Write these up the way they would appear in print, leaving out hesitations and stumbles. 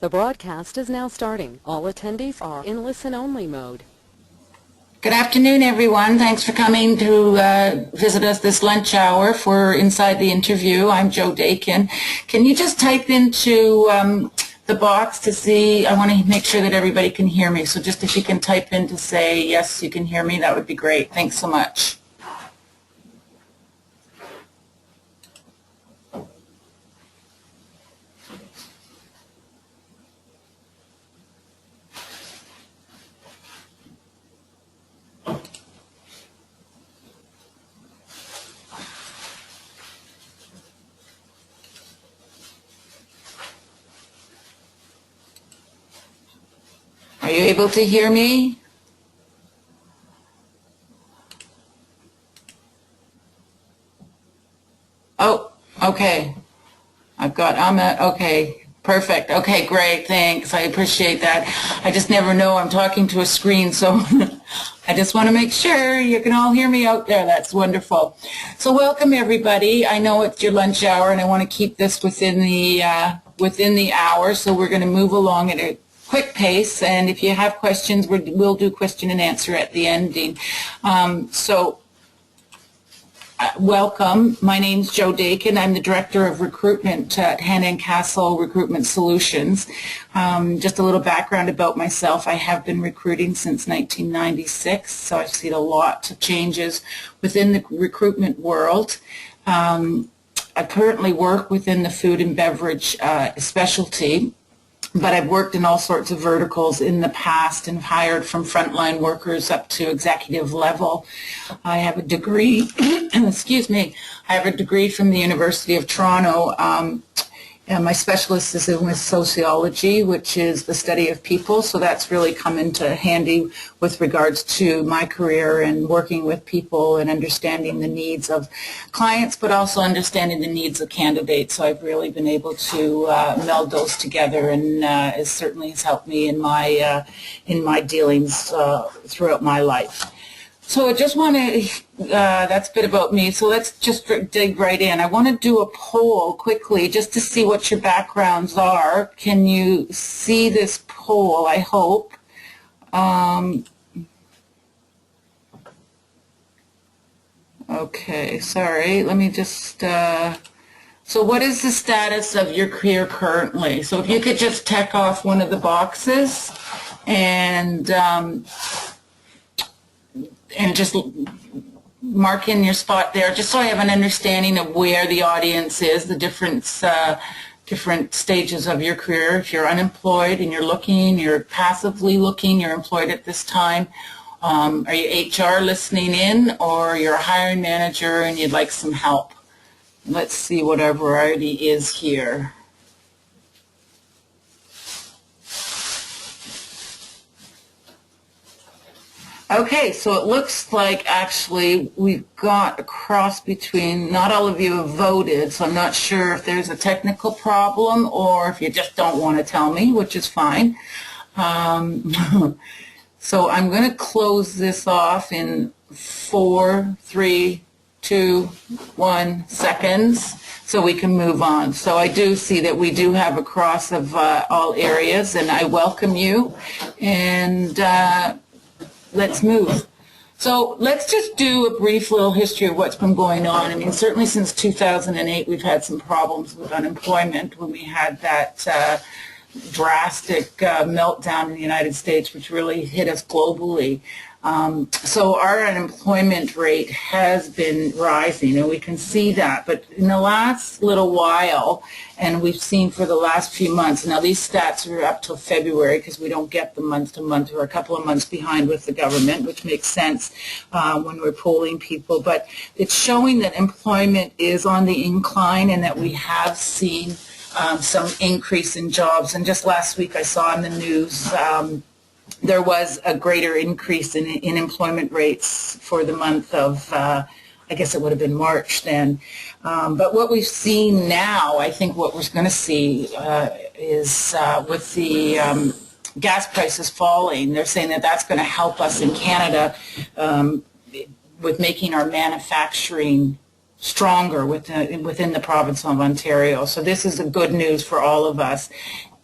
The broadcast is now starting. All attendees are in listen-only mode. Good afternoon, everyone. Thanks for coming to visit us this lunch hour for Inside the Interview. I'm Joe Dakin. Can you just type into the box to see? I want to make sure that everybody can hear me. So just if you can type in to say, yes, you can hear me, that would be great. Thanks so much. Are you able to hear me? Oh, okay. Okay, perfect. Okay, great, thanks. I appreciate that. I just never know. I'm talking to a screen, so I just want to make sure you can all hear me out there. That's wonderful. So welcome, everybody. I know it's your lunch hour, and I want to keep this within the hour, so we're going to move along at a quick pace, and if you have questions, we'll do question and answer at the ending. Welcome. My name's Joe Dakin. I'm the Director of Recruitment at Hanna Recruitment Solutions. Just a little background about myself. I have been recruiting since 1996, so I've seen a lot of changes within the recruitment world. I currently work within the food and beverage specialty, but I've worked in all sorts of verticals in the past and hired from frontline workers up to executive level. I have a degree, excuse me, I have a degree from the University of Toronto. And my specialist is in sociology, which is the study of people, so that's really come into handy with regards to my career and working with people and understanding the needs of clients, but also understanding the needs of candidates. So I've really been able to meld those together, and it certainly has helped me in my dealings throughout my life. So I just want to, that's a bit about me, so let's just dig right in. I want to do a poll quickly just to see what your backgrounds are. Can you see this poll, I hope? Okay, sorry, let me just, so what is the status of your career currently? So if you could just check off one of the boxes and just mark in your spot there, just so I have an understanding of where the audience is, the different stages of your career. If you're unemployed and you're looking, you're passively looking, you're employed at this time, are you HR listening in, or you're a hiring manager and you'd like some help? Let's see what our variety is here. Okay, so it looks like actually we've got a cross between, not all of you have voted, so I'm not sure if there's a technical problem or if you just don't want to tell me, which is fine. So I'm going to close this off in 4, 3, 2, 1 seconds so we can move on. So I do see that we do have a cross of all areas, and I welcome you, and let's move. So let's just do a brief little history of what's been going on. I mean, certainly since 2008, we've had some problems with unemployment when we had that drastic meltdown in the United States, which really hit us globally. So our unemployment rate has been rising, and we can see that. But in the last little while, and we've seen for the last few months, now these stats are up till February because we don't get them month to month. We're a couple of months behind with the government, which makes sense when we're polling people. But it's showing that employment is on the incline and that we have seen some increase in jobs. And just last week I saw in the news there was a greater increase in employment rates for the month of, I guess it would have been March then. But what we've seen now, I think what we're going to see is with the gas prices falling, they're saying that that's going to help us in Canada with making our manufacturing stronger within the province of Ontario. So this is the good news for all of us.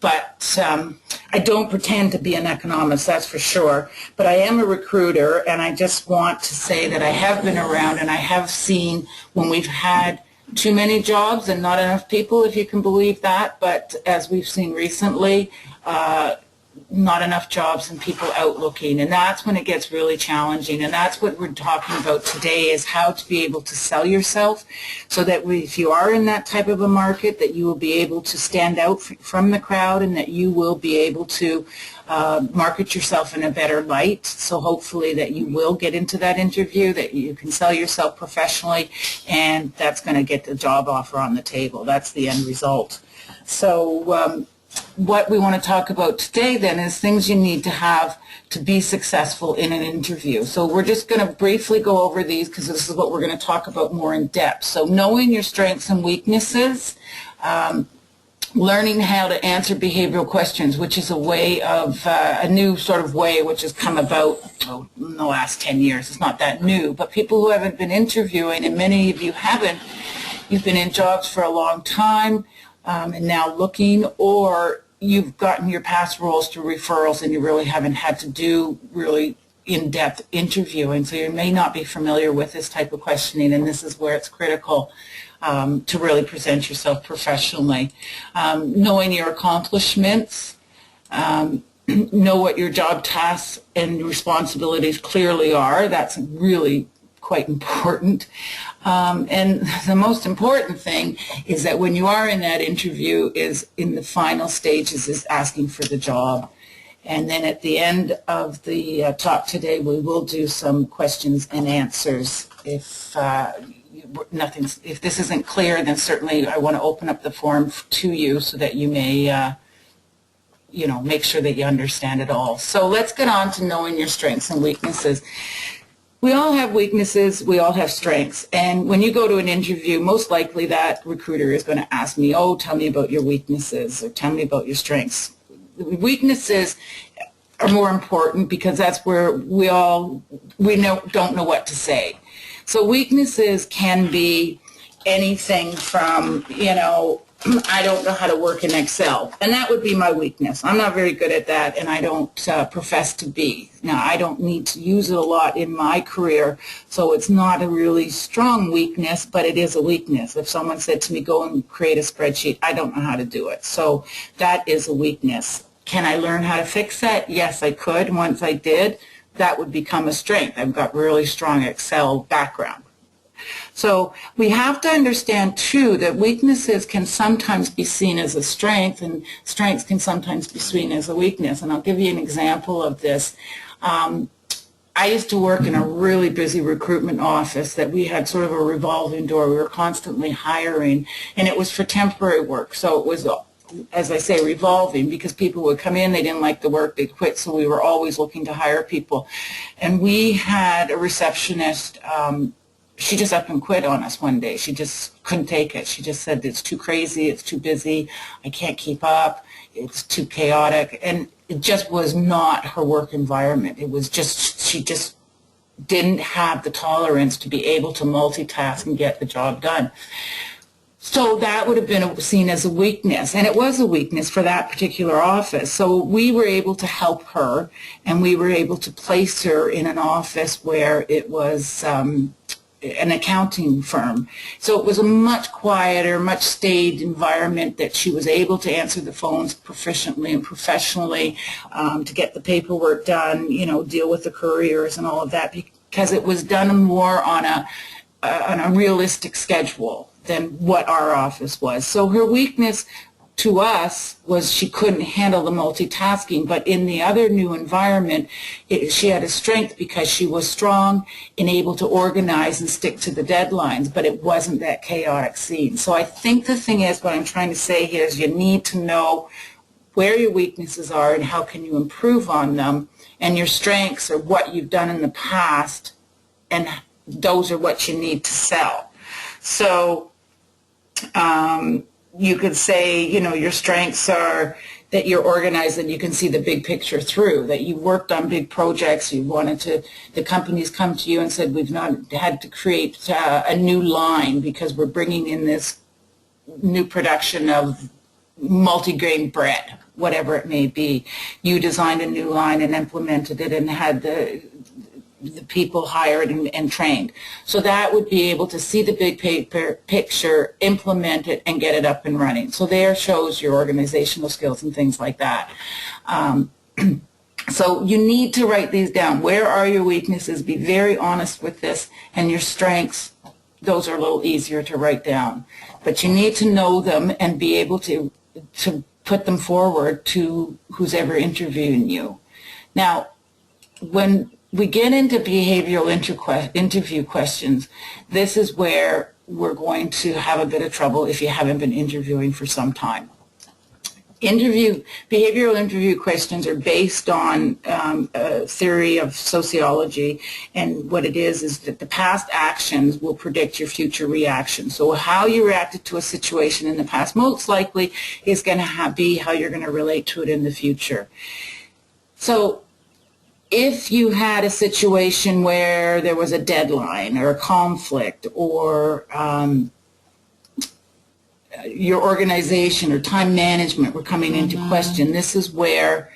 but I don't pretend to be an economist, that's for sure. But I am a recruiter, and I just want to say that I have been around, and I have seen when we've had too many jobs and not enough people, if you can believe that. But as we've seen recently, not enough jobs and people out looking, and that's when it gets really challenging. And that's what we're talking about today, is how to be able to sell yourself, so that if you are in that type of a market, that you will be able to stand out from the crowd, and that you will be able to market yourself in a better light. So hopefully that you will get into that interview, that you can sell yourself professionally, and that's going to get the job offer on the table. That's the end result. So what we want to talk about today then is things you need to have to be successful in an interview. So we're just going to briefly go over these, because this is what we're going to talk about more in depth. So knowing your strengths and weaknesses, learning how to answer behavioral questions, which is a way of, a new sort of way which has come about in the last 10 years. It's not that new, but people who haven't been interviewing, and many of you haven't, you've been in jobs for a long time, and now looking, or you've gotten your past roles through referrals and you really haven't had to do really in-depth interviewing, so you may not be familiar with this type of questioning, and this is where it's critical to really present yourself professionally. Knowing your accomplishments, know what your job tasks and responsibilities clearly are. That's really quite important. And the most important thing is that when you are in that interview, is in the final stages, is asking for the job. And then at the end of the talk today, we will do some questions and answers. If if this isn't clear, then certainly I want to open up the forum to you, so that you may make sure that you understand it all. So let's get on to knowing your strengths and weaknesses. We all have weaknesses, we all have strengths, and when you go to an interview, most likely that recruiter is going to ask me, oh, tell me about your weaknesses, or tell me about your strengths. Weaknesses are more important, because that's where we don't know what to say. So weaknesses can be anything from, I don't know how to work in Excel, and that would be my weakness. I'm not very good at that, and I don't profess to be. Now, I don't need to use it a lot in my career, so it's not a really strong weakness, but it is a weakness. If someone said to me, go and create a spreadsheet, I don't know how to do it. So that is a weakness. Can I learn how to fix that? Yes, I could. Once I did, that would become a strength. I've got really strong Excel background. So we have to understand, too, that weaknesses can sometimes be seen as a strength, and strengths can sometimes be seen as a weakness. And I'll give you an example of this. I used to work in a really busy recruitment office that we had sort of a revolving door. We were constantly hiring, and it was for temporary work. So it was, as I say, revolving, because people would come in, they didn't like the work, they'd quit, so we were always looking to hire people. And we had a receptionist, she just up and quit on us one day. She just couldn't take it. She just said, it's too crazy, it's too busy, I can't keep up, it's too chaotic. And it just was not her work environment. It was just, she just didn't have the tolerance to be able to multitask and get the job done. So that would have been seen as a weakness, and it was a weakness for that particular office. So we were able to help her, and we were able to place her in an office where it was an accounting firm. So it was a much quieter, much staid environment, that she was able to answer the phones proficiently and professionally, to get the paperwork done, deal with the couriers and all of that, because it was done more on a realistic schedule than what our office was. So her weakness to us was she couldn't handle the multitasking, but in the other new environment, she had a strength because she was strong and able to organize and stick to the deadlines, but it wasn't that chaotic scene. So I think the thing is, what I'm trying to say here is, you need to know where your weaknesses are and how can you improve on them, and your strengths are what you've done in the past, and those are what you need to sell. So you could say, your strengths are that you're organized and you can see the big picture through, that you worked on big projects, you wanted to, the companies come to you and said, we've not had to create a new line because we're bringing in this new production of multigrain bread. whatever it may be. You designed a new line and implemented it and had the people hired and trained. So that would be able to see the big picture, implement it, and get it up and running. So there shows your organizational skills and things like that. So you need to write these down. Where are your weaknesses? Be very honest with this. And your strengths, those are a little easier to write down. But you need to know them and be able to put them forward to who's ever interviewing you. Now, when we get into behavioral interview questions, this is where we're going to have a bit of trouble if you haven't been interviewing for some time. Behavioral interview questions are based on a theory of sociology, and what it is that the past actions will predict your future reactions. So how you reacted to a situation in the past most likely is going to be how you're going to relate to it in the future. So if you had a situation where there was a deadline or a conflict, or your organization or time management were coming into question, this is where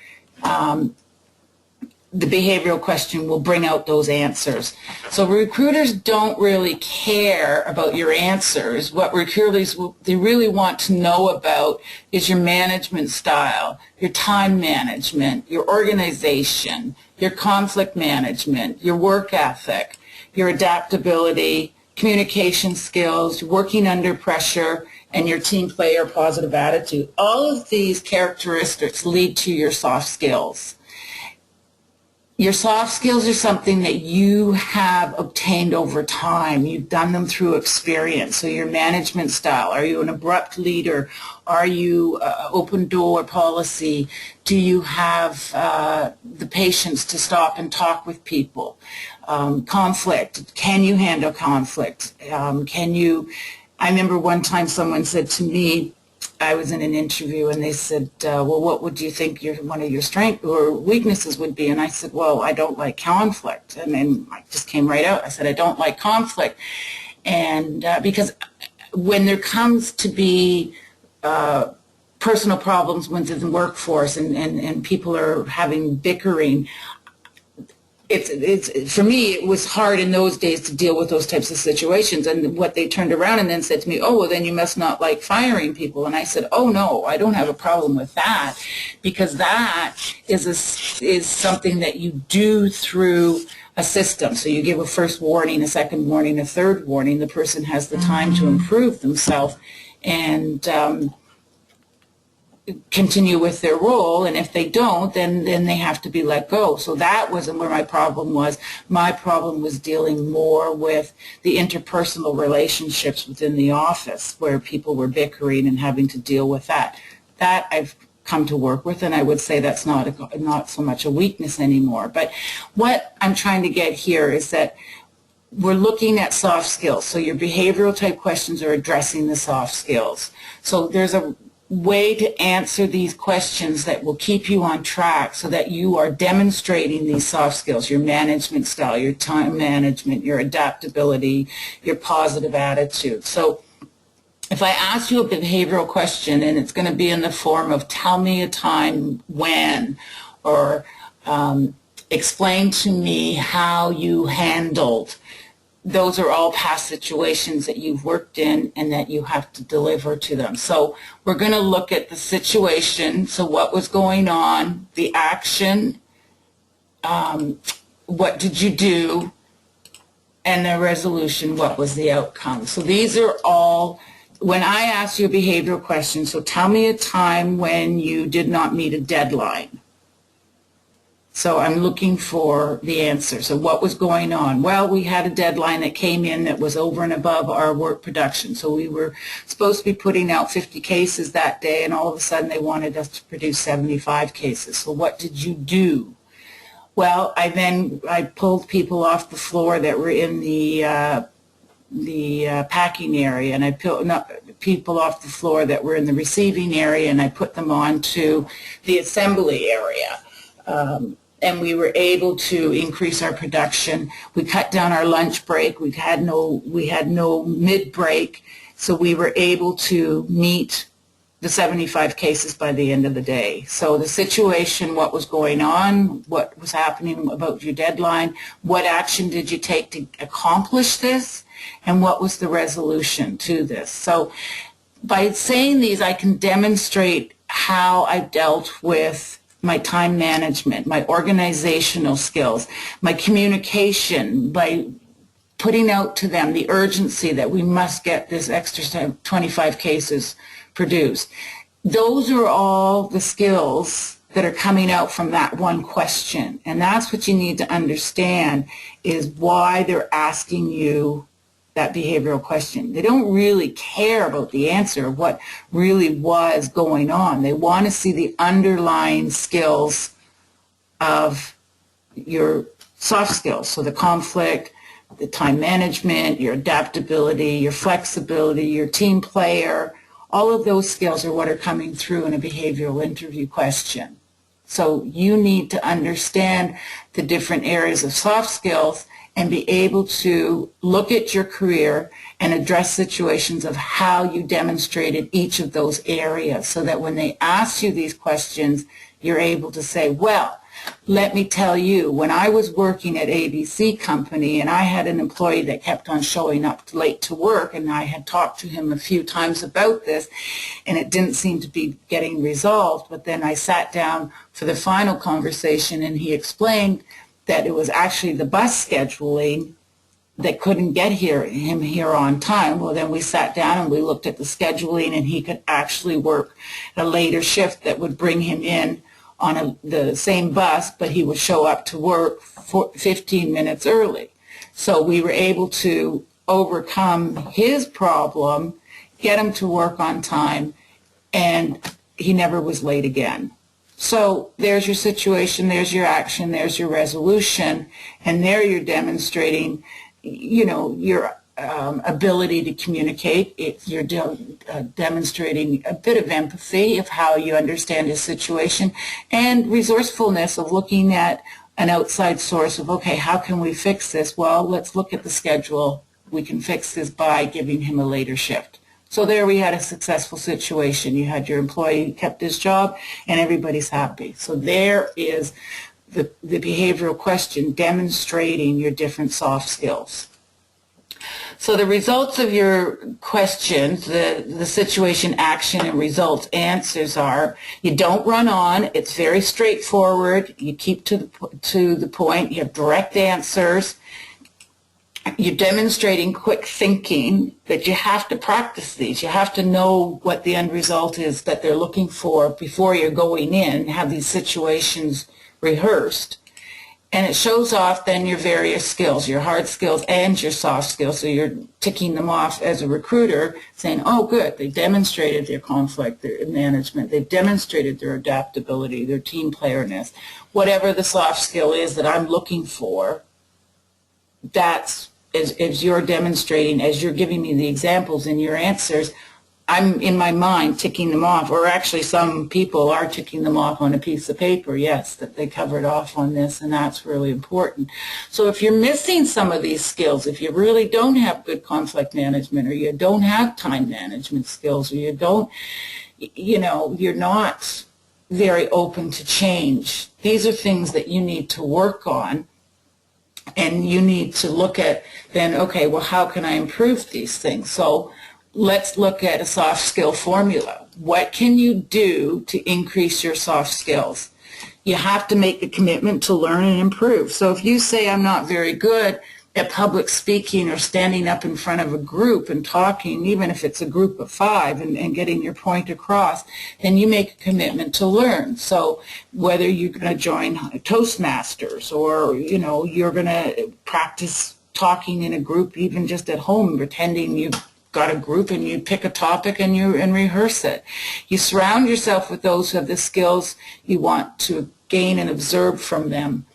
the behavioral question will bring out those answers. So recruiters don't really care about your answers. What recruiters they really want to know about is your management style, your time management, your organization, your conflict management, your work ethic, your adaptability, communication skills, working under pressure, and your team player positive attitude. All of these characteristics lead to your soft skills. Your soft skills are something that you have obtained over time. You've done them through experience. So your management style, are you an abrupt leader? Are you open door policy? Do you have the patience to stop and talk with people? Conflict, can you handle conflict? I remember one time someone said to me, I was in an interview, and they said, well, what would you think one of your strengths or weaknesses would be? And I said, well, I don't like conflict. And then I just came right out. I said, I don't like conflict. And because when there comes to be personal problems within the workforce and people are having bickering, it's for me, it was hard in those days to deal with those types of situations. And what they turned around and then said to me, oh, well, then you must not like firing people. And I said, oh, no, I don't have a problem with that, because that is something that you do through a system. So you give a first warning, a second warning, a third warning. The person has the time to improve themselves and continue with their role, and if they don't, then they have to be let go. So that wasn't where my problem was. My problem was dealing more with the interpersonal relationships within the office, where people were bickering and having to deal with that. That I've come to work with, and I would say that's not so much a weakness anymore. But what I'm trying to get here is that we're looking at soft skills. So your behavioral type questions are addressing the soft skills. So there's a way to answer these questions that will keep you on track, so that you are demonstrating these soft skills, your management style, your time management, your adaptability, your positive attitude. So if I ask you a behavioral question, and it's going to be in the form of tell me a time when, or explain to me how you handled, those are all past situations that you've worked in and that you have to deliver to them. So we're going to look at the situation, so what was going on, the action, what did you do, and the resolution, what was the outcome. So these are all, when I ask you a behavioral question, so tell me a time when you did not meet a deadline. So I'm looking for the answer. So what was going on? Well, we had a deadline that came in that was over and above our work production. So we were supposed to be putting out 50 cases that day, and all of a sudden they wanted us to produce 75 cases. So what did you do? Well, I pulled people off the floor that were in the packing area, and I pulled people off the floor that were in the receiving area, and I put them onto the assembly area. And we were able to increase our production. We cut down our lunch break. We had no mid break, so we were able to meet the 75 cases by the end of the day. So the situation, what was going on, what was happening about your deadline, what action did you take to accomplish this, and what was the resolution to this. So by saying these, I can demonstrate how I dealt with my time management, my organizational skills, my communication, by putting out to them the urgency that we must get this extra 25 cases produced. Those are all the skills that are coming out from that one question. And that's what you need to understand, is why they're asking you that behavioral question. They don't really care about the answer of what really was going on. They want to see the underlying skills of your soft skills. So the conflict, the time management, your adaptability, your flexibility, your team player, all of those skills are what are coming through in a behavioral interview question. So you need to understand the different areas of soft skills and be able to look at your career and address situations of how you demonstrated each of those areas, so that when they ask you these questions, you're able to say, well, let me tell you, when I was working at ABC Company and I had an employee that kept on showing up late to work, and I had talked to him a few times about this, and it didn't seem to be getting resolved, but then I sat down for the final conversation and he explained that it was actually the bus scheduling that couldn't get him here on time. Well, then we sat down and we looked at the scheduling, and he could actually work a later shift that would bring him in on the same bus, but he would show up to work 15 minutes early. So we were able to overcome his problem, get him to work on time, and he never was late again. So there's your situation, there's your action, there's your resolution, and there you're demonstrating, your ability to communicate. You're demonstrating a bit of empathy of how you understand his situation, and resourcefulness of looking at an outside source of, okay, how can we fix this? Well, let's look at the schedule. We can fix this by giving him a later shift. So there we had a successful situation. You had your employee who kept his job, and everybody's happy. So there is the behavioral question demonstrating your different soft skills. So the results of your questions, the situation, action, and results answers are: you don't run on. It's very straightforward. You keep to the point. You have direct answers. You're demonstrating quick thinking, that you have to practice these. You have to know what the end result is that they're looking for before you're going in, have these situations rehearsed. And it shows off then your various skills, your hard skills and your soft skills. So you're ticking them off as a recruiter, saying, oh, good, they demonstrated their conflict, their management. They've demonstrated their adaptability, their team playerness. Whatever the soft skill is that I'm looking for, that's as you're demonstrating, as you're giving me the examples in your answers, I'm in my mind ticking them off, or actually some people are ticking them off on a piece of paper, yes, that they covered off on this, and that's really important. So if you're missing some of these skills, if you really don't have good conflict management, or you don't have time management skills, or you don't, you're not very open to change, these are things that you need to work on. And you need to look at then, okay, well, how can I improve these things? So let's look at a soft skill formula. What can you do to increase your soft skills? You have to make a commitment to learn and improve. So if you say, I'm not very good at public speaking or standing up in front of a group and talking, even if it's a group of 5, and getting your point across, then you make a commitment to learn. So whether you're going to join Toastmasters, or, you're going to practice talking in a group, even just at home, pretending you've got a group, and you pick a topic and rehearse it. You surround yourself with those who have the skills you want to gain and observe from them.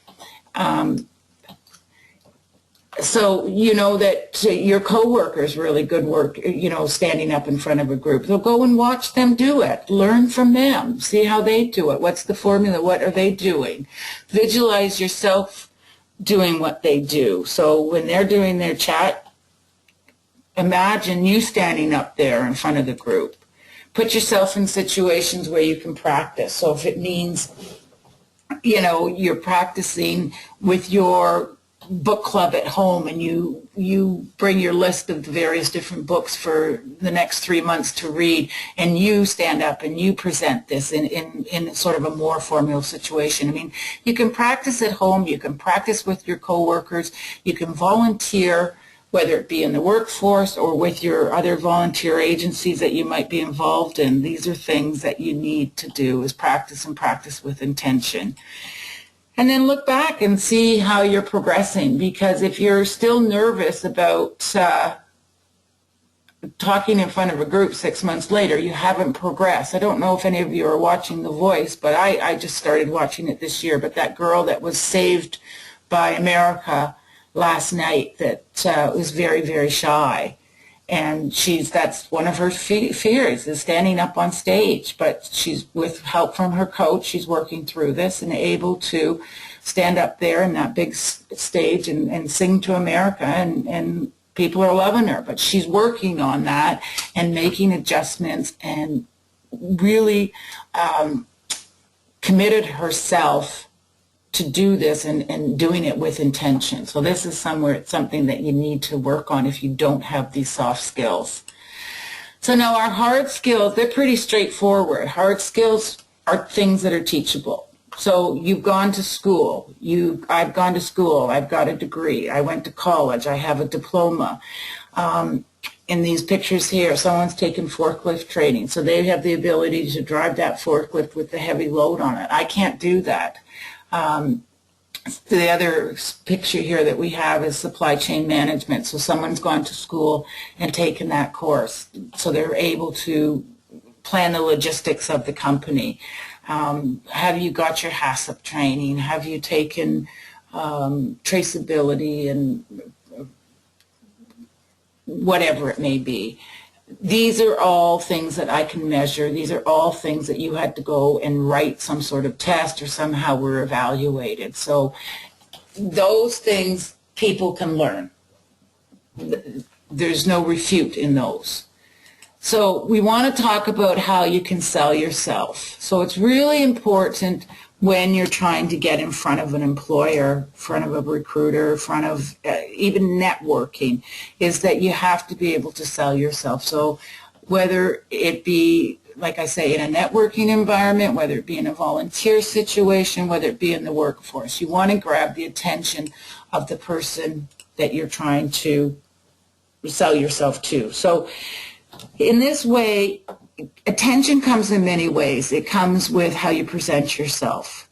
So you know that your coworkers really good work, standing up in front of a group. So go and watch them do it. Learn from them. See how they do it. What's the formula? What are they doing? Visualize yourself doing what they do. So when they're doing their chat, imagine you standing up there in front of the group. put yourself in situations where you can practice. So if it means, you're practicing with your book club at home and you bring your list of the various different books for the next 3 months to read, and you stand up and you present this in sort of a more formal situation. I mean, you can practice at home, you can practice with your coworkers, you can volunteer, whether it be in the workforce or with your other volunteer agencies that you might be involved in. These are things that you need to do, is practice and practice with intention. And then look back and see how you're progressing, because if you're still nervous about talking in front of a group 6 months later, you haven't progressed. I don't know if any of you are watching The Voice, but I just started watching it this year. But that girl that was saved by America last night that was very, very shy. And that's one of her fears, is standing up on stage. But she's, with help from her coach, she's working through this and able to stand up there in that big stage and sing to America. And people are loving her. But she's working on that and making adjustments and really committed herself to do this and doing it with intention. So this is something that you need to work on if you don't have these soft skills. So now our hard skills, they're pretty straightforward. Hard skills are things that are teachable. So you've gone to school. I've gone to school. I've got a degree. I went to college. I have a diploma. In these pictures here, someone's taken forklift training. So they have the ability to drive that forklift with the heavy load on it. I can't do that. The other picture here that we have is supply chain management. So someone's gone to school and taken that course. So they're able to plan the logistics of the company. Have you got your HACCP training? Have you taken traceability and whatever it may be? These are all things that I can measure. These are all things that you had to go and write some sort of test or somehow were evaluated. So those things people can learn. There's no refute in those. So we want to talk about how you can sell yourself. So it's really important when you're trying to get in front of an employer, in front of a recruiter, in front of even networking, is that you have to be able to sell yourself. So whether it be, like I say, in a networking environment, whether it be in a volunteer situation, whether it be in the workforce, you want to grab the attention of the person that you're trying to sell yourself to. So in this way, attention comes in many ways. It comes with how you present yourself.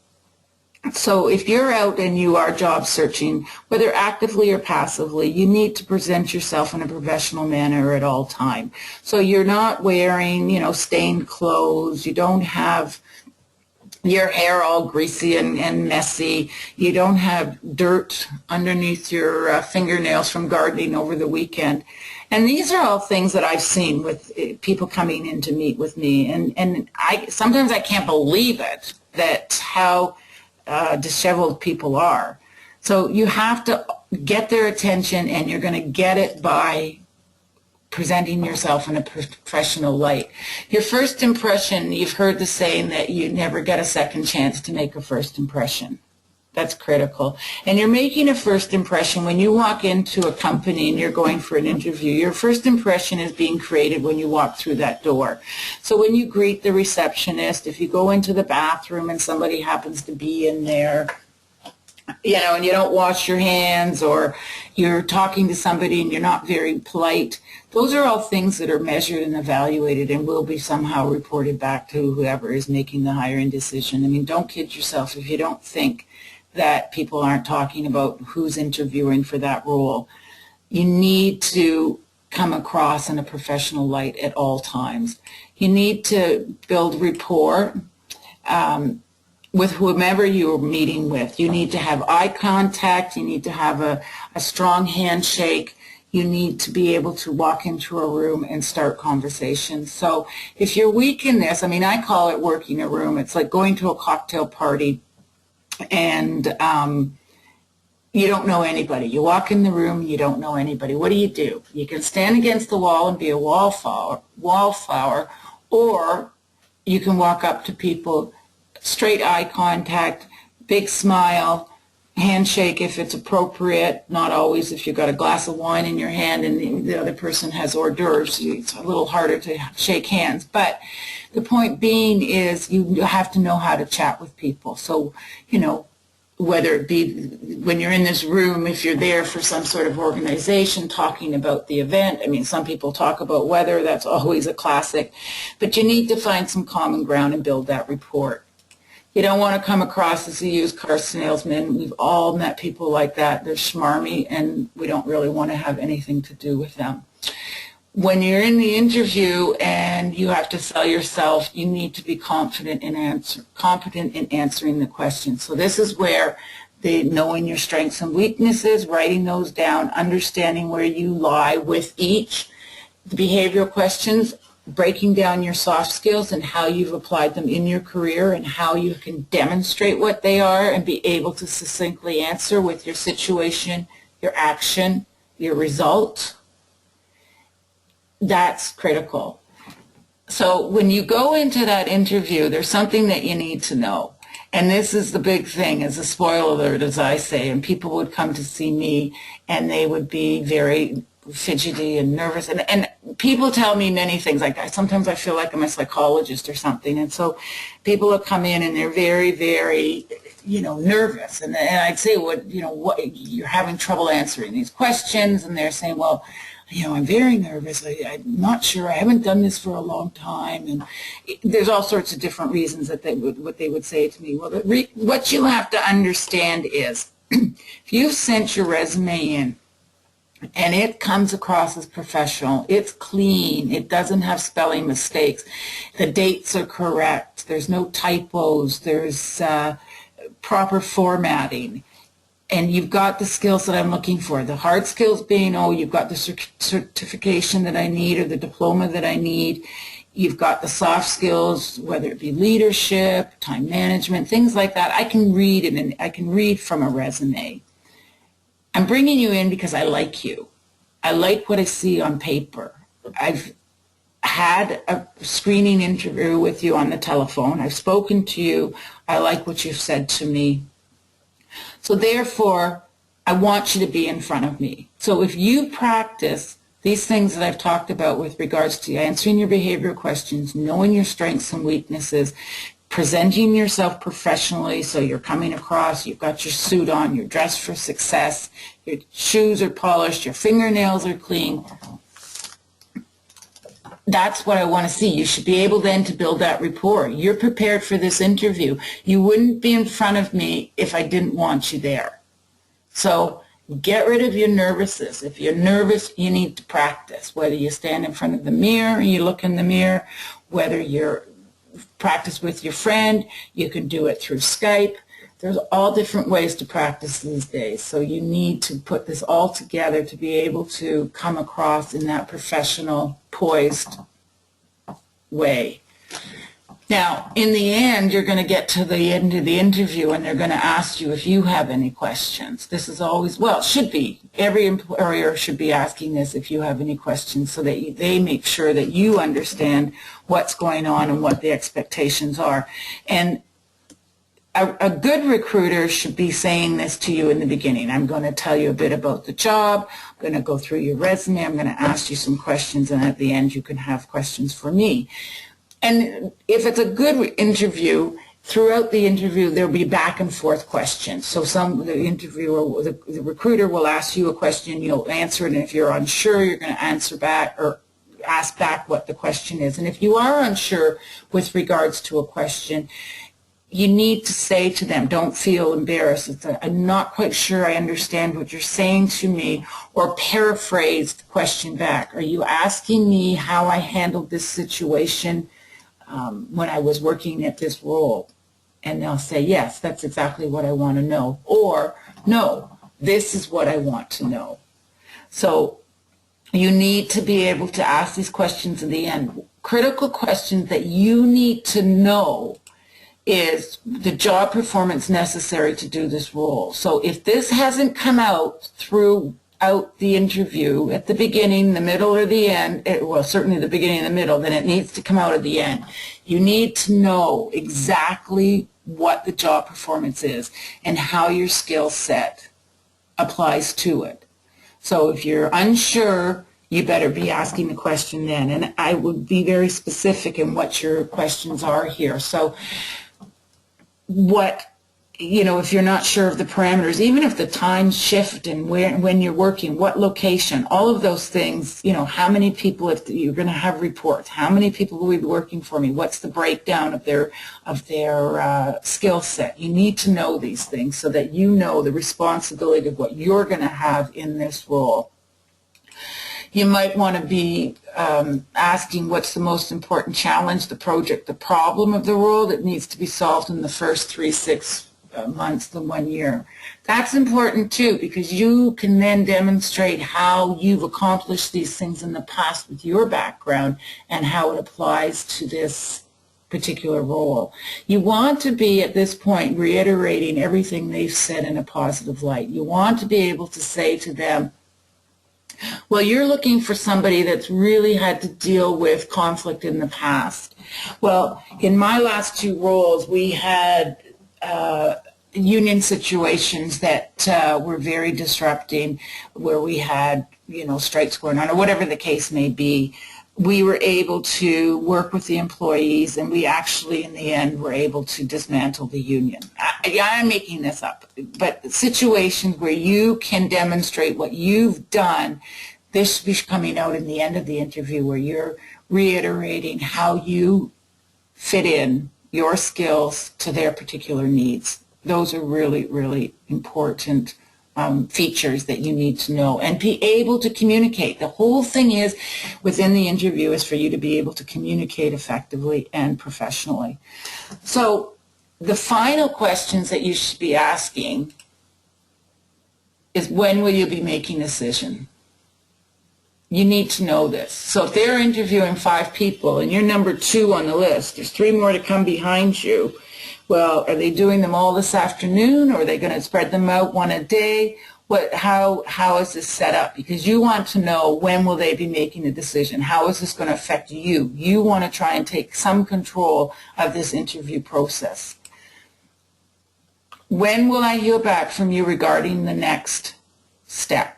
So if you're out and you are job searching, whether actively or passively, you need to present yourself in a professional manner at all time. So you're not wearing, stained clothes. You don't have your hair all greasy and messy. You don't have dirt underneath your fingernails from gardening over the weekend. And these are all things that I've seen with people coming in to meet with me. And sometimes I can't believe it, that how disheveled people are. So you have to get their attention, and you're going to get it by presenting yourself in a professional light. Your first impression, you've heard the saying that you never get a second chance to make a first impression. That's critical. And you're making a first impression when you walk into a company and you're going for an interview. Your first impression is being created when you walk through that door. So when you greet the receptionist, if you go into the bathroom and somebody happens to be in there, and you don't wash your hands, or you're talking to somebody and you're not very polite, those are all things that are measured and evaluated and will be somehow reported back to whoever is making the hiring decision. I mean, don't kid yourself if you don't think that people aren't talking about who's interviewing for that role. You need to come across in a professional light at all times. You need to build rapport with whomever you're meeting with. You need to have eye contact. You need to have a strong handshake. You need to be able to walk into a room and start conversations. So if you're weak in this, I call it working a room. It's like going to a cocktail party and you don't know anybody. You walk in the room, you don't know anybody. What do? You can stand against the wall and be a wallflower, Or you can walk up to people, straight eye contact, big smile, handshake if it's appropriate, not always if you've got a glass of wine in your hand and the other person has hors d'oeuvres. It's a little harder to shake hands. But the point being is you have to know how to chat with people. So, whether it be when you're in this room, if you're there for some sort of organization talking about the event. I mean, some people talk about weather. That's always a classic. But you need to find some common ground and build that rapport. You don't want to come across as a used car salesman. We've all met people like that. They're schmarmy, and we don't really want to have anything to do with them. When you're in the interview and you have to sell yourself, you need to be competent in answering the questions. So this is where knowing your strengths and weaknesses, writing those down, understanding where you lie with each, the behavioral questions, breaking down your soft skills and how you've applied them in your career and how you can demonstrate what they are and be able to succinctly answer with your situation, your action, your result. That's critical. So when you go into that interview, there's something that you need to know. And this is the big thing, as a spoiler alert, as I say, and people would come to see me and they would be very fidgety and nervous. And people tell me many things like that. Sometimes I feel like I'm a psychologist or something. And so people will come in and they're very, very, nervous. And I'd say, what you're having trouble answering these questions. And they're saying, well, I'm very nervous. I'm not sure. I haven't done this for a long time. And there's all sorts of different reasons that what they would say to me. Well, what you have to understand is if you've sent your resume in and it comes across as professional, it's clean, it doesn't have spelling mistakes, the dates are correct, there's no typos, there's proper formatting, and you've got the skills that I'm looking for. The hard skills being, you've got the certification that I need or the diploma that I need. You've got the soft skills, whether it be leadership, time management, things like that. I can read it, and I can read from a resume. I'm bringing you in because I like you. I like what I see on paper. I've had a screening interview with you on the telephone. I've spoken to you. I like what you've said to me. So therefore, I want you to be in front of me. So if you practice these things that I've talked about with regards to answering your behavioral questions, knowing your strengths and weaknesses, presenting yourself professionally, so you're coming across, you've got your suit on, you're dressed for success, your shoes are polished, your fingernails are clean. That's what I want to see. You should be able then to build that rapport. You're prepared for this interview. You wouldn't be in front of me if I didn't want you there. So get rid of your nervousness. If you're nervous, you need to practice. Whether you stand in front of the mirror and you look in the mirror, whether you're practice with your friend, you can do it through Skype. There's all different ways to practice these days. So you need to put this all together to be able to come across in that professional, poised way. Now, in the end, you're going to get to the end of the interview and they're going to ask you if you have any questions. This is always, well, it should be. Every employer should be asking this if you have any questions so that they make sure that you understand what's going on and what the expectations are. And a good recruiter should be saying this to you in the beginning. I'm going to tell you a bit about the job. I'm going to go through your resume. I'm going to ask you some questions, and at the end you can have questions for me. And if it's a good interview, throughout the interview there'll be back and forth questions. So the recruiter will ask you a question, you'll answer it, and if you're unsure, you're going to answer back or ask back what the question is. And if you are unsure with regards to a question, you need to say to them, don't feel embarrassed. I'm not quite sure I understand what you're saying to me, or paraphrase the question back. Are you asking me how I handled this situation when I was working at this role? And they'll say, yes, that's exactly what I want to know. Or, no, this is what I want to know. So you need to be able to ask these questions in the end. Critical questions that you need to know is the job performance necessary to do this role. So if this hasn't come out through out the interview at the beginning, the middle, or the end, well, certainly the beginning and the middle, then it needs to come out at the end. You need to know exactly what the job performance is and how your skill set applies to it. So if you're unsure, you better be asking the question then. And I would be very specific in what your questions are here. So if you're not sure of the parameters, even if the time shift and when you're working, what location, all of those things, how many people, if you're going to have reports, how many people will be working for me, what's the breakdown of their skill set. You need to know these things so that you know the responsibility of what you're going to have in this role. You might want to be asking what's the most important challenge, the project, the problem of the role that needs to be solved in the first 3, 6 months than 1 year. That's important too, because you can then demonstrate how you've accomplished these things in the past with your background and how it applies to this particular role. You want to be at this point reiterating everything they've said in a positive light. You want to be able to say to them, well, you're looking for somebody that's really had to deal with conflict in the past. Well, in my last 2 roles, we had union situations that were very disrupting, where we had, strikes going on, or whatever the case may be. We were able to work with the employees, and we actually, in the end, were able to dismantle the union. I'm making this up, but situations where you can demonstrate what you've done, this should be coming out in the end of the interview, where you're reiterating how you fit in your skills to their particular needs. Those are really, really important features that you need to know and be able to communicate. The whole thing is, within the interview, is for you to be able to communicate effectively and professionally. So the final questions that you should be asking is, when will you be making a decision? You need to know this. So if they're interviewing 5 people and you're number 2 on the list, there's 3 more to come behind you. Well, are they doing them all this afternoon, or are they going to spread them out one a day? How is this set up? Because you want to know, when will they be making a decision? How is this going to affect you? You want to try and take some control of this interview process. When will I hear back from you regarding the next step?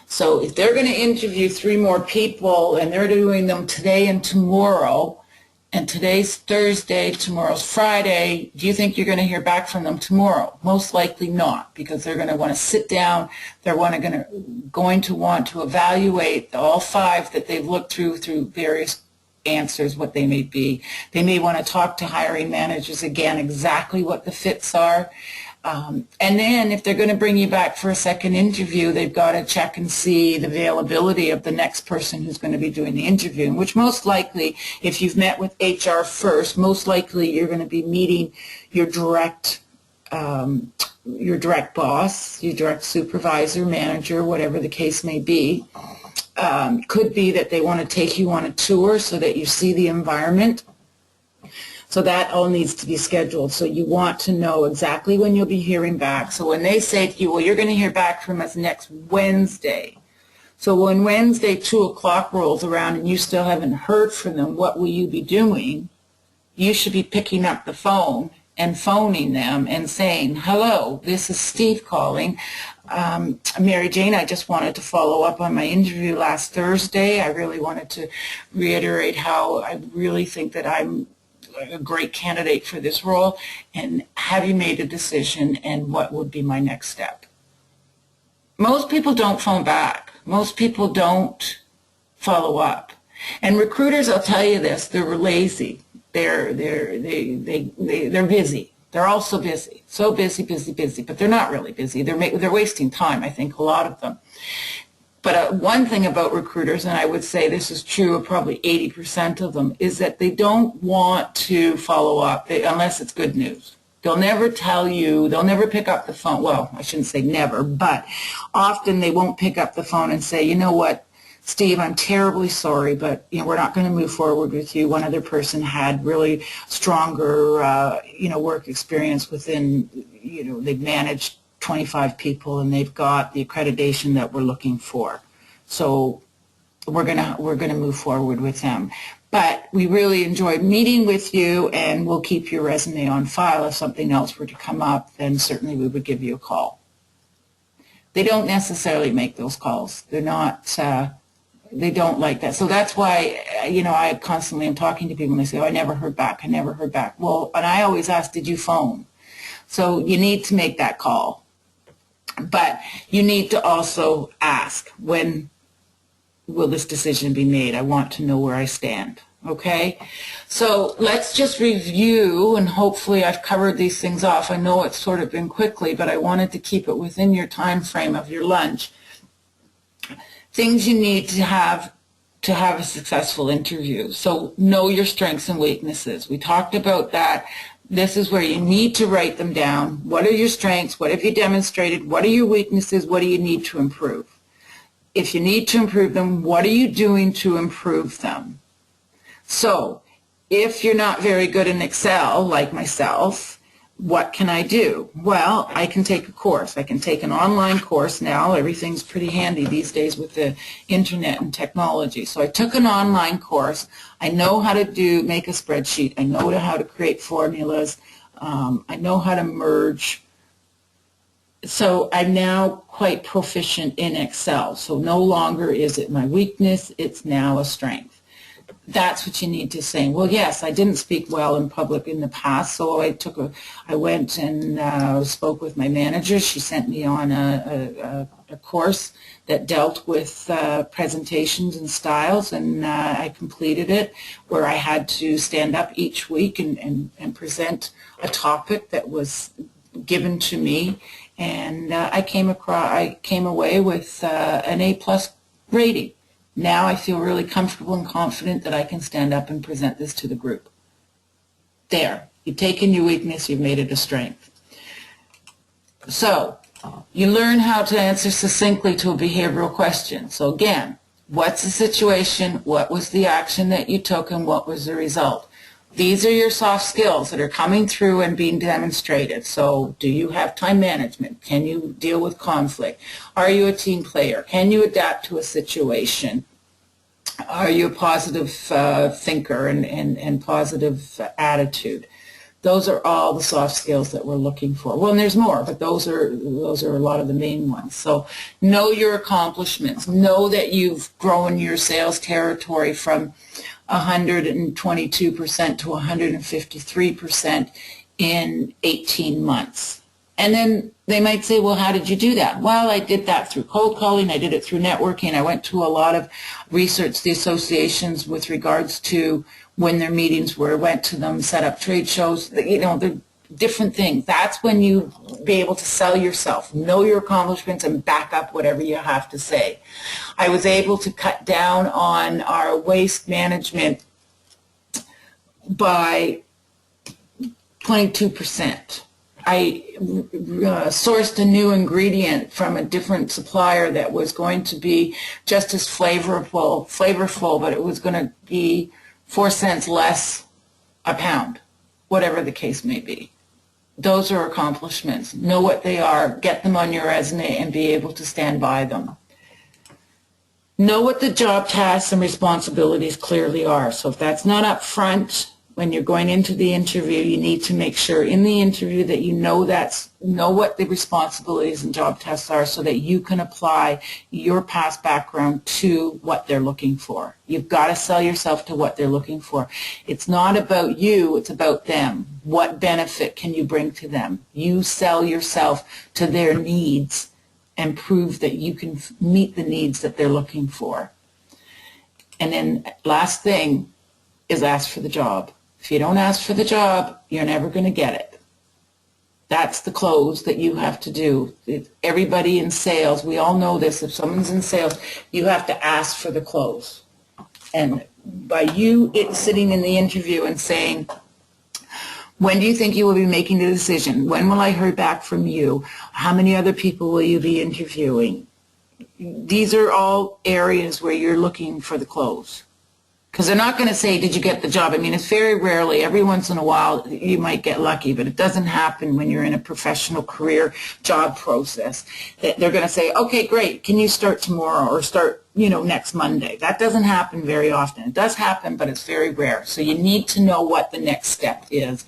So if they're going to interview 3 more people and they're doing them today and tomorrow, and today's Thursday, tomorrow's Friday, do you think you're going to hear back from them tomorrow? Most likely not, because they're going to want to sit down. They're going to want to evaluate all 5 that they've looked through various answers, what they may be. They may want to talk to hiring managers again, exactly what the fits are. And then if they're going to bring you back for a second interview, they've got to check and see the availability of the next person who's going to be doing the interviewing, which most likely, if you've met with HR first, most likely you're going to be meeting your direct boss, your direct supervisor, manager, whatever the case may be. Could be that they want to take you on a tour so that you see the environment. So that all needs to be scheduled. So you want to know exactly when you'll be hearing back. So when they say to you, well, you're going to hear back from us next Wednesday. So when Wednesday 2 o'clock rolls around and you still haven't heard from them, what will you be doing? You should be picking up the phone and phoning them and saying, hello, this is Steve calling. Mary Jane, I just wanted to follow up on my interview last Thursday. I really wanted to reiterate how I really think that I'm a great candidate for this role, and have you made a decision, and what would be my next step? Most people don't phone back. Most people don't follow up. And recruiters, I'll tell you this, they're lazy. They're busy. They're also busy. So busy, but they're not really busy. They're wasting time, I think, a lot of them. But one thing about recruiters, and I would say this is true of probably 80% of them, is that they don't want to follow up unless it's good news. They'll never tell you, they'll never pick up the phone. Well, I shouldn't say never, but often they won't pick up the phone and say, you know what, Steve, I'm terribly sorry, but we're not going to move forward with you. One other person had really stronger, work experience within, they've managed 25 people, and they've got the accreditation that we're looking for. So we're gonna move forward with them. But we really enjoyed meeting with you, and we'll keep your resume on file. If something else were to come up, then certainly we would give you a call. They don't necessarily make those calls. They're not, they don't like that. So that's why, I constantly am talking to people and they say, oh, I never heard back. I never heard back. Well, and I always ask, did you phone? So you need to make that call. But you need to also ask, when will this decision be made? I want to know where I stand. Okay? So let's just review, and hopefully I've covered these things off. I know it's sort of been quickly, but I wanted to keep it within your time frame of your lunch. Things you need to have a successful interview. So know your strengths and weaknesses. We talked about that. This is where you need to write them down. What are your strengths? What have you demonstrated? What are your weaknesses? What do you need to improve? If you need to improve them, what are you doing to improve them? So if you're not very good in Excel, like myself, what can I do? Well, I can take a course. I can take an online course now. Everything's pretty handy these days with the internet and technology. So I took an online course. I know how to make a spreadsheet. I know how to create formulas. I know how to merge. So I'm now quite proficient in Excel. So no longer is it my weakness, it's now a strength. That's what you need to say. Well, yes, I didn't speak well in public in the past, so I went and spoke with my manager. She sent me on a course that dealt with presentations and styles, and I completed it, where I had to stand up each week and present a topic that was given to me. And I came away with an A+ rating. Now I feel really comfortable and confident that I can stand up and present this to the group. There, you've taken your weakness, you've made it a strength. So you learn how to answer succinctly to a behavioral question. So again, what's the situation? What was the action that you took, and what was the result? These are your soft skills that are coming through and being demonstrated. So do you have time management? Can you deal with conflict? Are you a team player? Can you adapt to a situation? Are you a positive thinker and positive attitude? Those are all the soft skills that we're looking for. Well, and there's more, but those are a lot of the main ones. So know your accomplishments. Know that you've grown your sales territory from 122% to 153% in 18 months. And then they might say, well, how did you do that? Well, I did that through cold calling. I did it through networking. I went to a lot of research the associations with regards to when their meetings were, went to them, set up trade shows, the different things. That's when you be able to sell yourself, know your accomplishments, and back up whatever you have to say. I was able to cut down on our waste management by 22%. I sourced a new ingredient from a different supplier that was going to be just as flavorful, but it was going to be 4 cents less a pound, whatever the case may be. Those are accomplishments. Know what they are, get them on your resume, and be able to stand by them. Know what the job tasks and responsibilities clearly are. So if that's not up front, when you're going into the interview, you need to make sure in the interview that you know what the responsibilities and job tasks are, so that you can apply your past background to what they're looking for. You've got to sell yourself to what they're looking for. It's not about you, it's about them. What benefit can you bring to them? You sell yourself to their needs and prove that you can meet the needs that they're looking for. And then last thing is ask for the job. If you don't ask for the job, you're never going to get it. That's the close that you have to do. Everybody in sales, we all know this. If someone's in sales, you have to ask for the close. And by you sitting in the interview and saying, when do you think you will be making the decision? When will I hear back from you? How many other people will you be interviewing? These are all areas where you're looking for the close. Because they're not going to say, did you get the job? I mean, it's very rarely, every once in a while, you might get lucky, but it doesn't happen when you're in a professional career job process. That they're going to say, okay, great, can you start tomorrow or start, next Monday? That doesn't happen very often. It does happen, but it's very rare. So you need to know what the next step is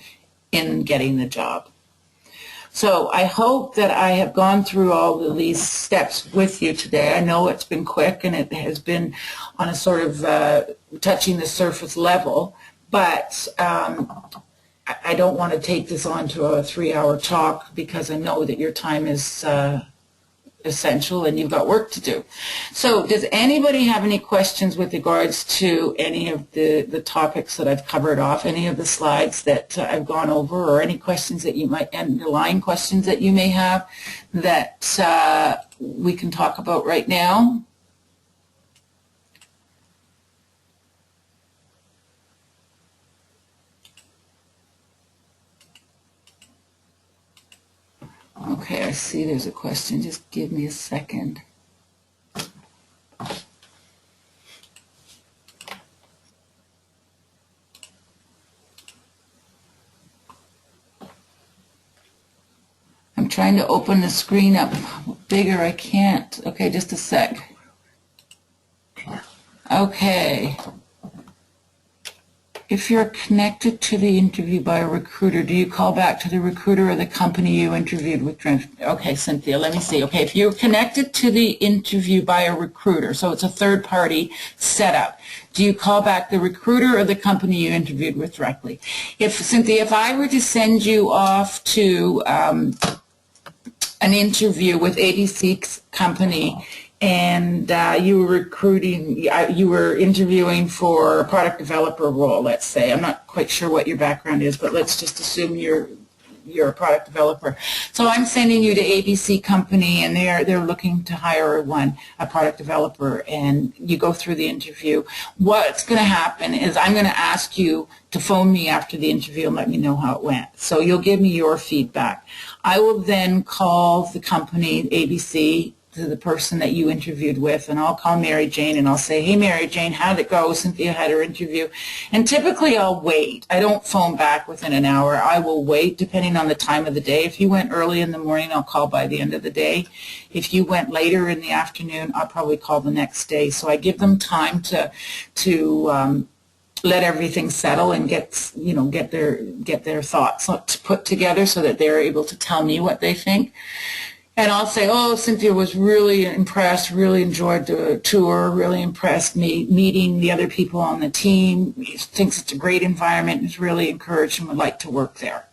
in getting the job. So I hope that I have gone through all of these steps with you today. I know it's been quick and it has been on a sort of touching the surface level, but I don't want to take this on to a 3-hour talk because I know that your time is essential and you've got work to do. So does anybody have any questions with regards to any of the topics that I've covered off, any of the slides that I've gone over, or any questions that you might, underlying questions that you may have that we can talk about right now? Okay, I see there's a question. Just give me a second. I'm trying to open the screen up bigger. I can't. Okay, just a sec. Okay. If you're connected to the interview by a recruiter, do you call back to the recruiter or the company you interviewed with? Okay, Cynthia, let me see. Okay, if you're connected to the interview by a recruiter, so it's a third-party setup, do you call back the recruiter or the company you interviewed with directly? Cynthia, if I were to send you off to an interview with ABC's company, and you were interviewing for a product developer role, let's say. I'm not quite sure what your background is, but let's just assume you're a product developer. So I'm sending you to ABC company, and they're looking to hire a product developer, and you go through the interview. What's going to happen is I'm going to ask you to phone me after the interview and let me know how it went. So you'll give me your feedback. I will then call the company, ABC, to the person that you interviewed with, and I'll call Mary Jane and I'll say, hey, Mary Jane, how did it go? Cynthia had her interview. And typically I'll wait. I don't phone back within an hour. I will wait depending on the time of the day. If you went early in the morning, I'll call by the end of the day. If you went later in the afternoon, I'll probably call the next day. So I give them time to let everything settle and get their thoughts put together so that they're able to tell me what they think. And I'll say, oh, Cynthia was really impressed, really enjoyed the tour, really impressed meeting the other people on the team, thinks it's a great environment, is really encouraged and would like to work there.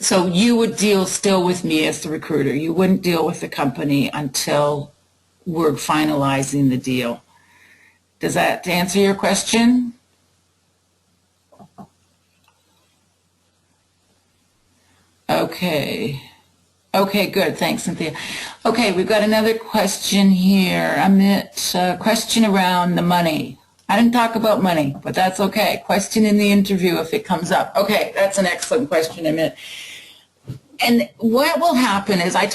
So you would deal still with me as the recruiter. You wouldn't deal with the company until we're finalizing the deal. Does that answer your question? Okay. Okay, good. Thanks, Cynthia. Okay, we've got another question here. Amit, question around the money. I didn't talk about money, but that's okay. Question in the interview if it comes up. Okay, that's an excellent question, Amit. And what will happen is I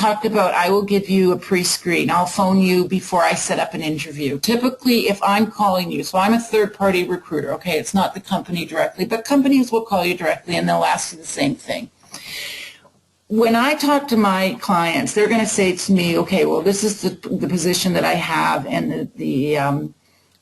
will give you a pre-screen. I'll phone you before I set up an interview. Typically, if I'm calling you, so I'm a third-party recruiter, okay, it's not the company directly, but companies will call you directly and they'll ask you the same thing. When I talk to my clients, they're going to say to me, okay, well, this is the position that I have, and the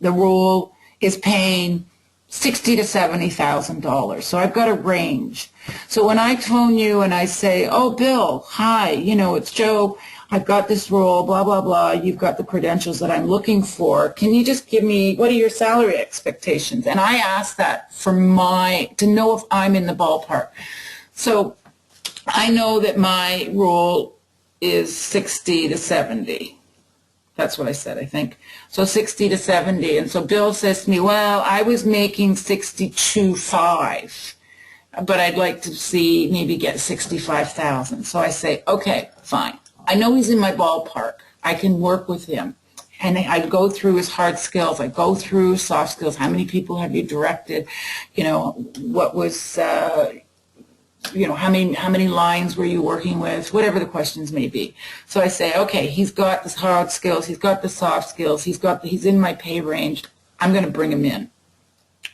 role is paying $60,000 to $70,000. So I've got a range. So when I phone you and I say, oh, Bill, hi, it's Joe. I've got this role, blah, blah, blah. You've got the credentials that I'm looking for. Can you just give me, what are your salary expectations? And I ask that to know if I'm in the ballpark. So I know that my role is 60 to 70. That's what I said, I think. So 60 to 70. And so Bill says to me, well, I was making 62.5, but I'd like to see maybe get 65,000. So I say, okay, fine. I know he's in my ballpark. I can work with him. And I go through his hard skills. I go through soft skills. How many people have you directed? What was how many lines were you working with, whatever the questions may be. So I say, okay, he's got the hard skills, he's got the soft skills, he's in my pay range, I'm going to bring him in.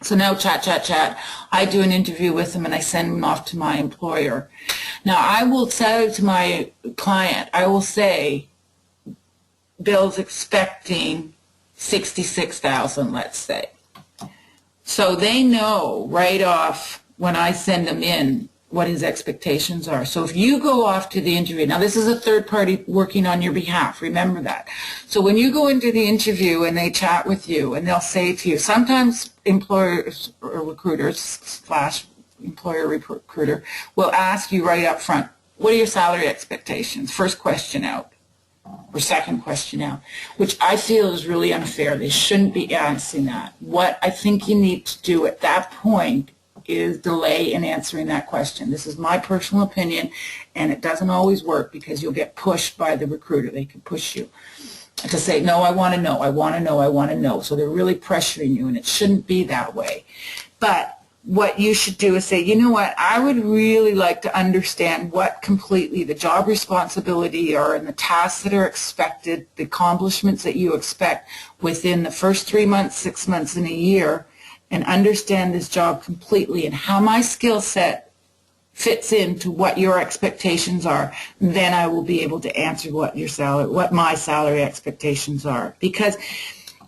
So now chat. I do an interview with him and I send him off to my employer. Now I will say to my client, I will say, Bill's expecting 66,000, let's say. So they know right off when I send them in what his expectations are. So if you go off to the interview, now this is a third party working on your behalf, remember that. So when you go into the interview and they chat with you and they'll say to you, sometimes employers or recruiters / employer recruiter will ask you right up front, what are your salary expectations? First question out. Or second question out, which I feel is really unfair. They shouldn't be answering that. What I think you need to do at that point is delay in answering that question. This is my personal opinion, and it doesn't always work because you'll get pushed by the recruiter. They can push you to say, no, I want to know, I want to know, I want to know. So they're really pressuring you, and it shouldn't be that way. But what you should do is say, you know what, I would really like to understand what completely the job responsibility are and the tasks that are expected, the accomplishments that you expect within the first 3 months, 6 months, and a year, and understand this job completely and how my skill set fits into what your expectations are. Then I will be able to answer what my salary expectations are. Because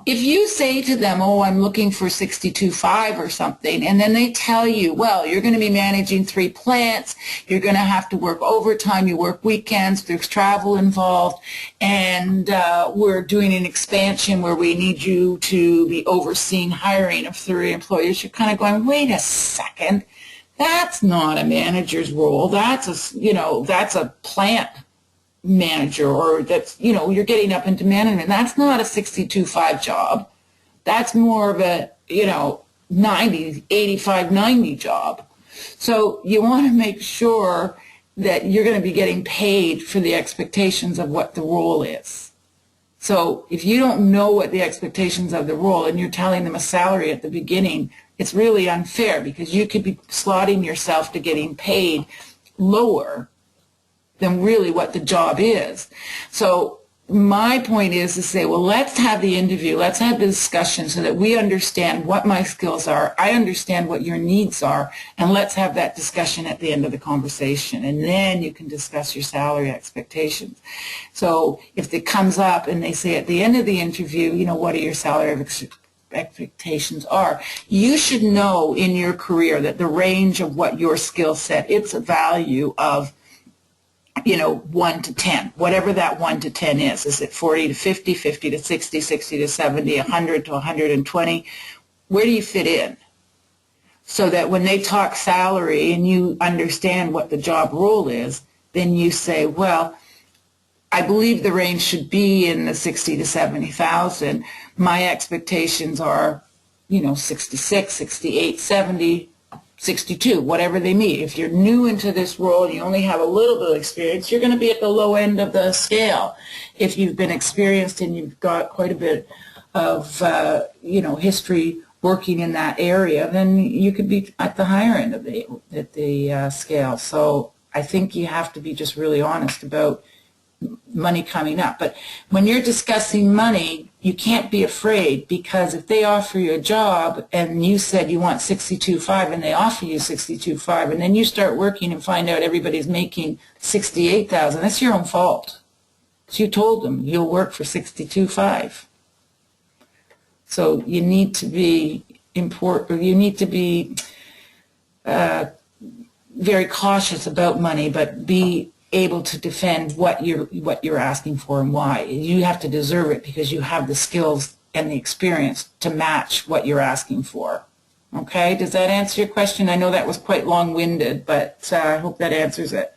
if you say to them, oh, I'm looking for 62.5 or something, and then they tell you, well, you're going to be managing 3 plants, you're going to have to work overtime, you work weekends, there's travel involved, and we're doing an expansion where we need you to be overseeing hiring of 30 employees, you're kind of going, wait a second, that's not a manager's role, that's a plant manager, or that's, you're getting up into management. That's not a 62.5 job. That's more of a, 90, 85, 90 job. So you want to make sure that you're going to be getting paid for the expectations of what the role is. So if you don't know what the expectations of the role and you're telling them a salary at the beginning, it's really unfair because you could be slotting yourself to getting paid lower than really what the job is. So my point is to say, well, let's have the interview, let's have the discussion so that we understand what my skills are, I understand what your needs are, and let's have that discussion at the end of the conversation. And then you can discuss your salary expectations. So if it comes up and they say at the end of the interview, what are your salary expectations are, you should know in your career that the range of what your skill set, its value of 1 to 10, whatever that 1 to 10 is. Is it 40 to 50, 50 to 60, 60 to 70, 100 to 120? Where do you fit in? So that when they talk salary and you understand what the job role is, then you say, well, I believe the range should be in the 60 to 70,000. My expectations are, 66, 68, 70, 62, whatever they mean. If you're new into this role and you only have a little bit of experience, you're going to be at the low end of the scale. If you've been experienced and you've got quite a bit of, history working in that area, then you could be at the higher end of the scale. So I think you have to be just really honest about money coming up. But when you're discussing money, you can't be afraid, because if they offer you a job and you said you want 62.5 and they offer you 62.5 and then you start working and find out everybody's making 68,000, that's your own fault. So you told them you'll work for 62.5. So you need to be very cautious about money, but be able to defend what you're asking for and why. You have to deserve it because you have the skills and the experience to match what you're asking for. Okay, does that answer your question? I know that was quite long-winded, but I hope that answers it.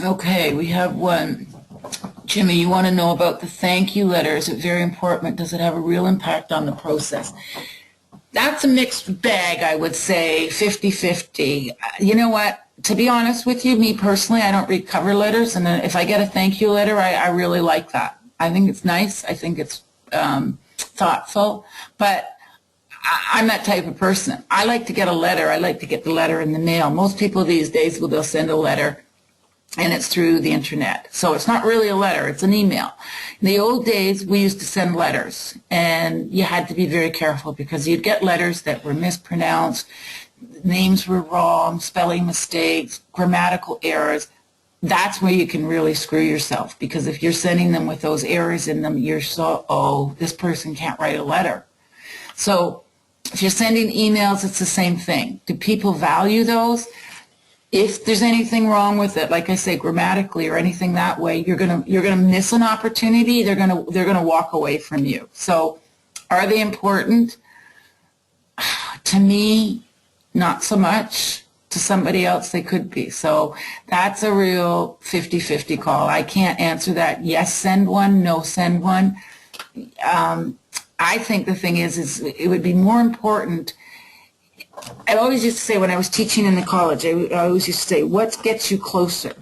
Okay, we have one. Jimmy, you want to know about the thank you letter. Is it very important? Does it have a real impact on the process? That's a mixed bag, I would say, 50-50. You know what? To be honest with you, me personally, I don't read cover letters, and if I get a thank you letter, I really like that. I think it's nice. I think it's thoughtful. But I'm that type of person. I like to get a letter. I like to get the letter in the mail. Most people these days, they'll send a letter and it's through the internet. So it's not really a letter, it's an email. In the old days, we used to send letters, and you had to be very careful because you'd get letters that were mispronounced, names were wrong, spelling mistakes, grammatical errors. That's where you can really screw yourself, because if you're sending them with those errors in them, you're so, oh, this person can't write a letter. So if you're sending emails, it's the same thing. Do people value those? If there's anything wrong with it, like I say, grammatically or anything that way, you're gonna miss an opportunity. They're gonna walk away from you. So, are they important? To me, not so much. To somebody else, they could be. So that's a real 50-50 call. I can't answer that. Yes, send one. No, send one. I think the thing is it would be more important. I always used to say when I was teaching in the college, I always used to say, what gets you closer?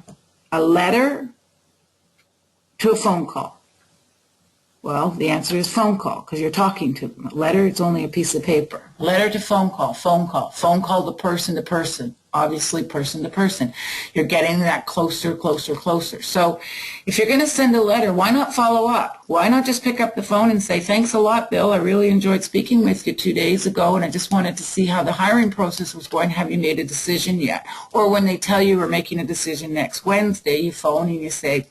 A letter to a phone call? Well, the answer is phone call, because you're talking to them. A letter, it's only a piece of paper. Letter to phone call to person, obviously person to person. You're getting that closer, closer, closer. So if you're going to send a letter, why not follow up? Why not just pick up the phone and say, thanks a lot, Bill. I really enjoyed speaking with you 2 days ago, and I just wanted to see how the hiring process was going. Have you made a decision yet? Or when they tell you we're making a decision next Wednesday, you phone and you say,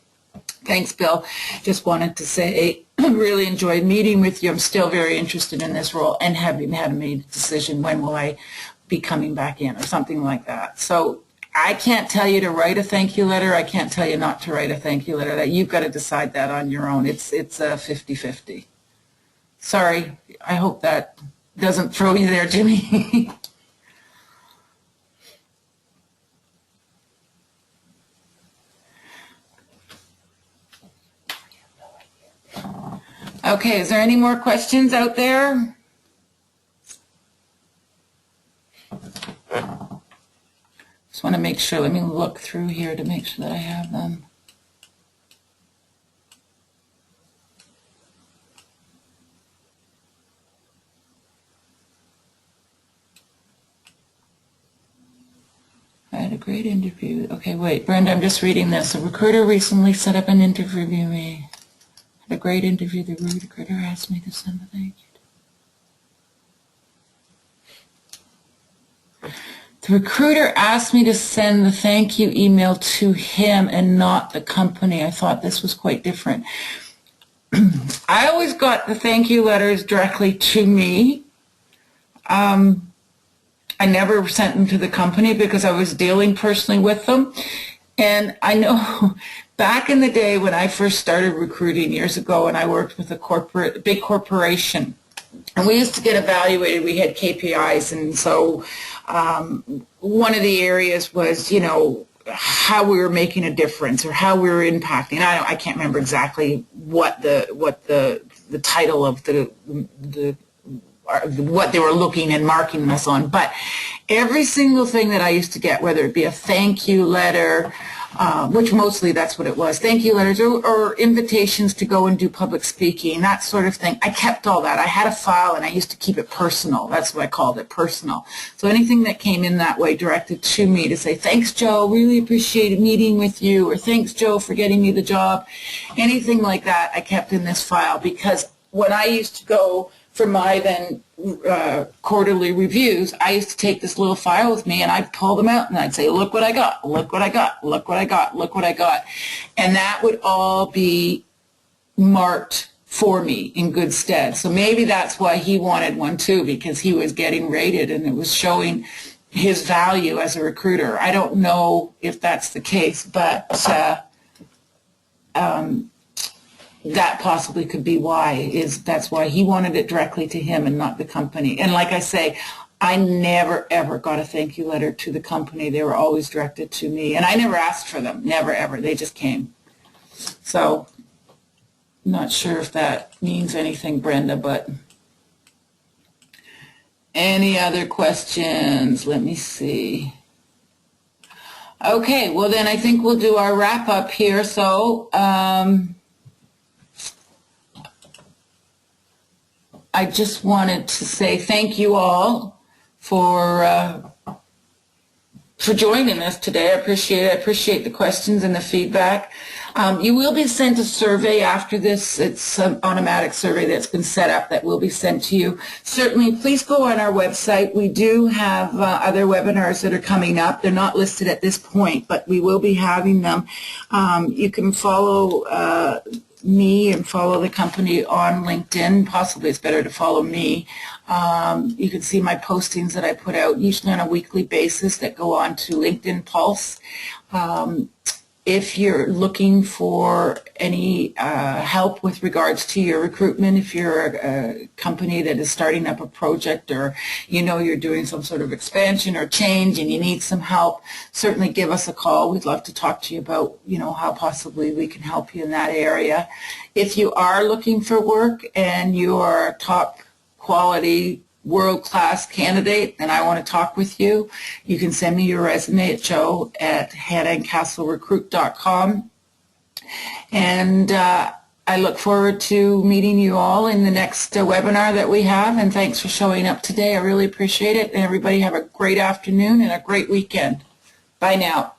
thanks, Bill. Just wanted to say, really enjoyed meeting with you. I'm still very interested in this role, and have you had made a decision? When will I be coming back in, or something like that? So I can't tell you to write a thank you letter. I can't tell you not to write a thank you letter. That you've got to decide that on your own. It's a 50-50. Sorry. I hope that doesn't throw you there, Jimmy. Okay, is there any more questions out there? Just want to make sure. Let me look through here to make sure that I have them. I had a great interview. Okay, wait, Brenda, I'm just reading this. A recruiter recently set up an interview with me. Had a great interview. The recruiter asked me to send a thank you. The recruiter asked me to send the thank you email to him and not the company. I thought this was quite different. I always got the thank you letters directly to me. I never sent them to the company because I was dealing personally with them. And I know back in the day when I first started recruiting years ago, and I worked with a big corporation, and we used to get evaluated. We had KPIs, and so one of the areas was, how we were making a difference or how we were impacting. I can't remember exactly what the title of what they were looking and marking us on, but every single thing that I used to get, whether it be a thank you letter, which mostly that's what it was, thank you letters or invitations to go and do public speaking, that sort of thing. I kept all that. I had a file and I used to keep it personal. That's what I called it, personal. So anything that came in that way directed to me to say, thanks, Joe, really appreciated meeting with you, or thanks, Joe, for getting me the job, anything like that I kept in this file, because when I used to go for my then quarterly reviews, I used to take this little file with me and I'd pull them out and I'd say, look what I got, look what I got, look what I got, look what I got. And that would all be marked for me in good stead. So maybe that's why he wanted one too, because he was getting rated and it was showing his value as a recruiter. I don't know if that's the case, but that possibly could be why. That's why he wanted it directly to him and not the company. And like I say, I never ever got a thank you letter to the company. They were always directed to me, and I never asked for them. Never ever. They just came. So I'm not sure if that means anything, Brenda, but any other questions? Let me see. Okay, well then I think we'll do our wrap up here. So I I just wanted to say thank you all for joining us today. I appreciate it. I appreciate the questions and the feedback. You will be sent a survey after this. It's an automatic survey that's been set up that will be sent to you. Certainly, please go on our website. We do have other webinars that are coming up. They're not listed at this point, but we will be having them. You can follow me and follow the company on LinkedIn. Possibly it's better to follow me. You can see my postings that I put out usually on a weekly basis that go on to LinkedIn Pulse. If you're looking for any help with regards to your recruitment, if you're a company that is starting up a project, or you know you're doing some sort of expansion or change and you need some help, certainly give us a call. We'd love to talk to you about, you know, how possibly we can help you in that area. If you are looking for work and you are a top quality world-class candidate and I want to talk with you, you can send me your resume at joe@hannahandcastlerecruit.com. And I look forward to meeting you all in the next webinar that we have, and thanks for showing up today. I really appreciate it, and everybody have a great afternoon and a great weekend. Bye now.